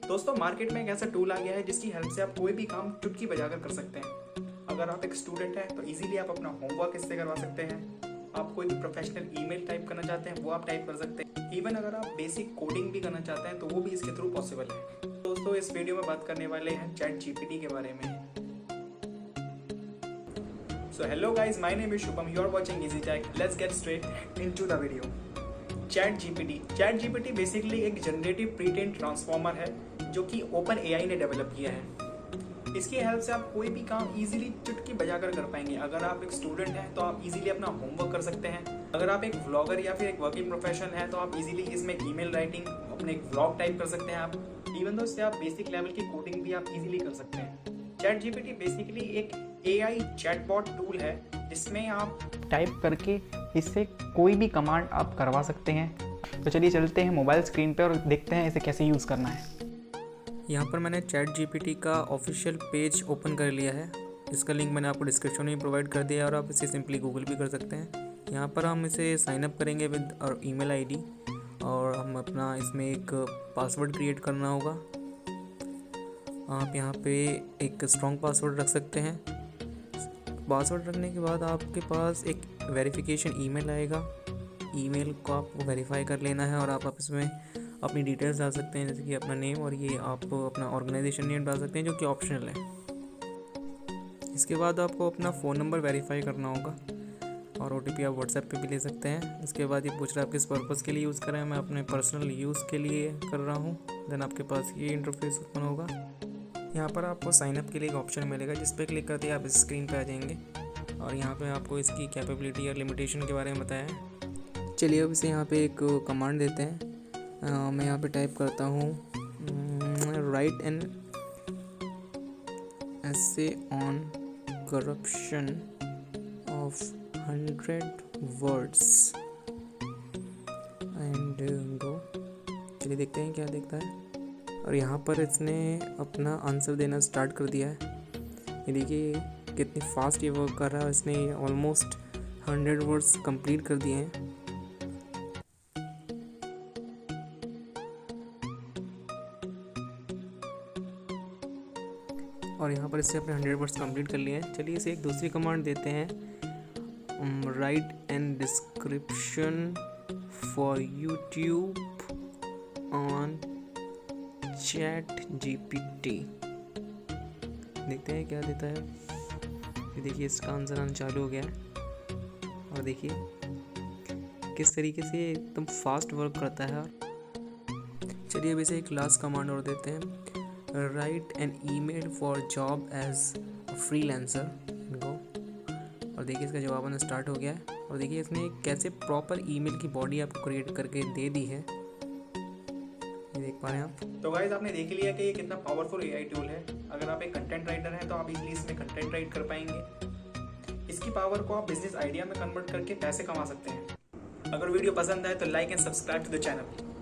दोस्तों मार्केट में एक ऐसा टूल आ गया है जिसकी हेल्प से आप कोई भी काम चुटकी बजाकर कर सकते हैं। अगर आप एक स्टूडेंट हैं तो इजीली आप अपना होमवर्क इससे करवा सकते हैं। आप कोई भी प्रोफेशनल ईमेल टाइप करना चाहते हैं वो आप टाइप कर सकते हैं। इवन अगर आप बेसिक कोडिंग भी करना चाहते हैं तो वो भी इसके थ्रू पॉसिबल है। दोस्तों इस वीडियो में बात करने वाले हैं चैट जीपीटी के बारे में। So hello guys, my name is Shubham. You are watching Easy Tech. Let's get straight into the video. Chat GPT basically एक जनरेटिव प्री-ट्रेन्ड ट्रांसफॉर्मर है जो कि ओपन एआई ने डेवलप किया है। इसकी हेल्प से आप कोई भी काम इजीली चुटकी बजाकर कर पाएंगे। अगर आप एक स्टूडेंट हैं तो आप इजीली अपना होमवर्क कर सकते हैं। अगर आप एक व्लॉगर या फिर एक वर्किंग प्रोफेशनल हैं तो आप इजीली इसमें ईमेल राइटिंग, अपने एक व्लॉग टाइप कर सकते हैं आप। इवन दो इससे आप बेसिक लेवल की कोडिंग भी आप इजीली कर सकते हैं। चैट जीपीटी बेसिकली एक एआई चैटबॉट टूल है जिसमें आप टाइप करके इससे कोई भी कमांड आप करवा सकते हैं। तो चलिए चलते हैं मोबाइल स्क्रीन पे और देखते हैं इसे कैसे यूज़ करना है। यहाँ पर मैंने चैट जीपीटी का ऑफिशियल पेज ओपन कर लिया है। इसका लिंक मैंने आपको डिस्क्रिप्शन में प्रोवाइड कर दिया है और आप इसे सिंपली गूगल भी कर सकते हैं। यहाँ पर हम इसे साइन अप करेंगे विद और ईमेल आईडी और हम अपना इसमें एक पासवर्ड क्रिएट करना होगा। आप यहाँ पे एक स्ट्रॉन्ग पासवर्ड रख सकते हैं। पासवर्ड रखने के बाद आपके पास एक वेरिफिकेशन ईमेल आएगा। ईमेल को आपको वेरीफाई कर लेना है और आप इसमें अपनी डिटेल्स डाल सकते हैं, जैसे कि अपना नेम और ये आप अपना ऑर्गेनाइजेशन नेम डाल सकते हैं जो कि ऑप्शनल है। इसके बाद आपको अपना फ़ोन नंबर वेरीफाई करना होगा और ओटीपी आप व्हाट्सएप पे भी ले सकते हैं। इसके बाद ये पूछ रहा है आप किस पर्पज़ के लिए यूज़ कर रहे हैं। मैं अपने पर्सनल यूज़ के लिए कर रहा हूँ। देन आपके पास ये इंटरफेस ओपन होगा। यहाँ पर आपको साइन अप के लिए एक ऑप्शन मिलेगा जिस पर क्लिक करते ही आप इस स्क्रीन पे आ जाएंगे और यहाँ पे आपको इसकी कैपेबिलिटी और लिमिटेशन के बारे में बताया है। चलिए अब इसे यहाँ पे एक कमांड देते हैं। मैं यहाँ पे टाइप करता हूँ right an essay on corruption of 100 words and go. चलिए देखते हैं क्या देखता है। और यहाँ पर इसने अपना आंसर देना स्टार्ट कर दिया है। ये देखिए कितनी फास्ट ये वर्क कर रहा है। इसने ऑलमोस्ट 100 वर्ड्स कंप्लीट कर दिए हैं। और यहाँ पर इससे अपने 100 वर्ड्स कंप्लीट कर लिए हैं। चलिए इसे एक दूसरी कमांड देते हैं, write an description for YouTube on ChatGPT. देखते हैं क्या देता है। ये देखिए इसका आंसर आना चालू हो गया है और देखिए किस तरीके से एकदम फास्ट वर्क करता है। चलिए अब इसे एक लास्ट कमांड और देते हैं, write an email for job as freelancer go. और देखिए इसका जवाब आना स्टार्ट हो गया है और देखिए इसने कैसे प्रॉपर ईमेल की बॉडी आपको क्रिएट करके दे दी है, ये देख पा रहे हैं आप। तो गाइस आपने देख लिया कि ये कितना पावरफुल एआई टूल है। अगर आप एक कंटेंट राइटर हैं तो आप इजीली इसमें कंटेंट राइट कर पाएंगे। इसकी पावर को आप बिजनेस आइडिया में कन्वर्ट करके पैसे कमा सकते हैं। अगर वीडियो पसंद आए तो like and subscribe to the channel.